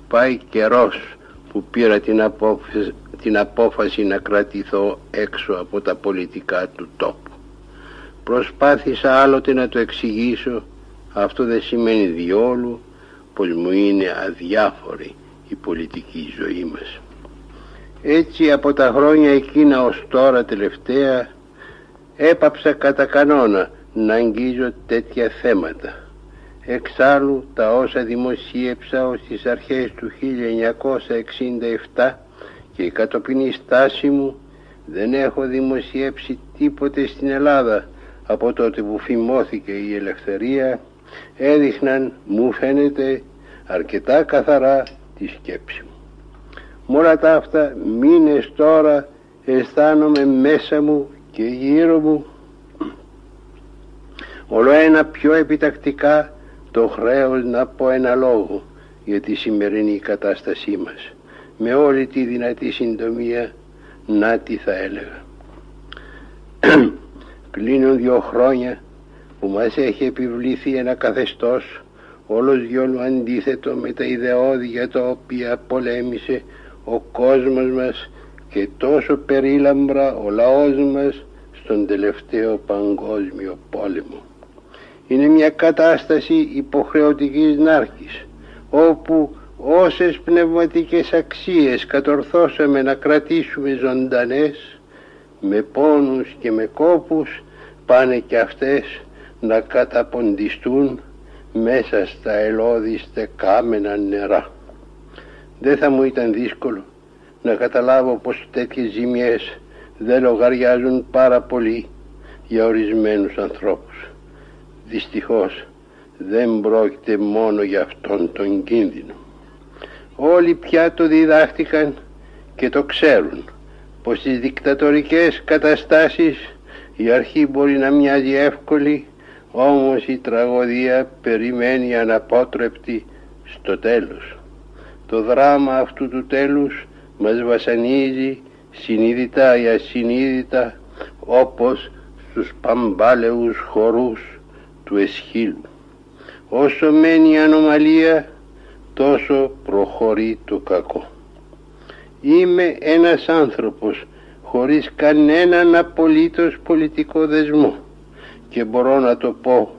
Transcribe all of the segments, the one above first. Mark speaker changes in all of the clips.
Speaker 1: Πάει καιρός που πήρα την απόφαση να κρατηθώ έξω από τα πολιτικά του τόπου. Προσπάθησα άλλοτε να το εξηγήσω, αυτό δεν σημαίνει διόλου πως μου είναι αδιάφορη η πολιτική ζωή μας. Έτσι από τα χρόνια εκείνα ως τώρα τελευταία έπαψα κατά κανόνα να αγγίζω τέτοια θέματα. Εξάλλου τα όσα δημοσίευσα ως τις αρχές του 1967 και η κατοπινή στάση μου, δεν έχω δημοσιεύσει τίποτε στην Ελλάδα από τότε που φημώθηκε η ελευθερία, έδειχναν, μου φαίνεται, αρκετά καθαρά τη σκέψη μου. Με όλα τα αυτά μήνες τώρα αισθάνομαι μέσα μου και γύρω μου όλο ένα πιο επιτακτικά το χρέος να πω ένα λόγο για τη σημερινή κατάστασή μας. Με όλη τη δυνατή συντομία, να τι θα έλεγα. Κλείνουν 2 χρόνια που μας έχει επιβληθεί ένα καθεστώς όλος διόλου αντίθετο με τα ιδεώδη για τα οποία πολέμησε ο κόσμος μας και τόσο περίλαμπρα ο λαός μας στον τελευταίο παγκόσμιο πόλεμο. Είναι μια κατάσταση υποχρεωτικής νάρκης, όπου όσες πνευματικές αξίες κατορθώσαμε να κρατήσουμε ζωντανές, με πόνους και με κόπους, πάνε και αυτές να καταποντιστούν μέσα στα ελώδιστε κάμενα νερά. Δεν θα μου ήταν δύσκολο να καταλάβω πως τέτοιες ζημιές δεν λογαριάζουν πάρα πολύ για ορισμένους ανθρώπους. Δυστυχώς δεν πρόκειται μόνο για αυτόν τον κίνδυνο. Όλοι πια το διδάχτηκαν και το ξέρουν πως στις δικτατορικές καταστάσεις η αρχή μπορεί να μοιάζει εύκολη, όμως η τραγωδία περιμένει αναπότρεπτη στο τέλος. Το δράμα αυτού του τέλους μας βασανίζει συνείδητα ή ασυνείδητα, όπως στους παμπάλαιους χορούς του Εσχύλου. Όσο μένει η ανομαλία, τόσο προχωρεί το κακό. Είμαι ένας άνθρωπος χωρίς κανέναν απολύτως πολιτικό δεσμό και μπορώ να το πω,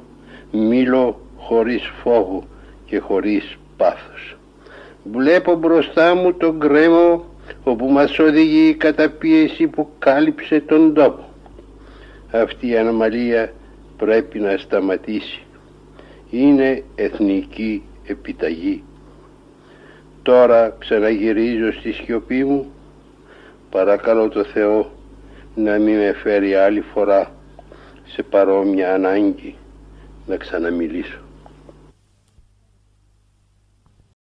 Speaker 1: μιλώ χωρίς φόβο και χωρίς πάθος. Βλέπω μπροστά μου τον γκρέμο όπου μας οδηγεί η καταπίεση που κάλυψε τον τόπο. Αυτή η ανομαλία πρέπει να σταματήσει. Είναι εθνική επιταγή. Τώρα ξαναγυρίζω στη σιωπή μου. Παρακαλώ το Θεό να μην με φέρει άλλη φορά σε παρόμοια ανάγκη να ξαναμιλήσω.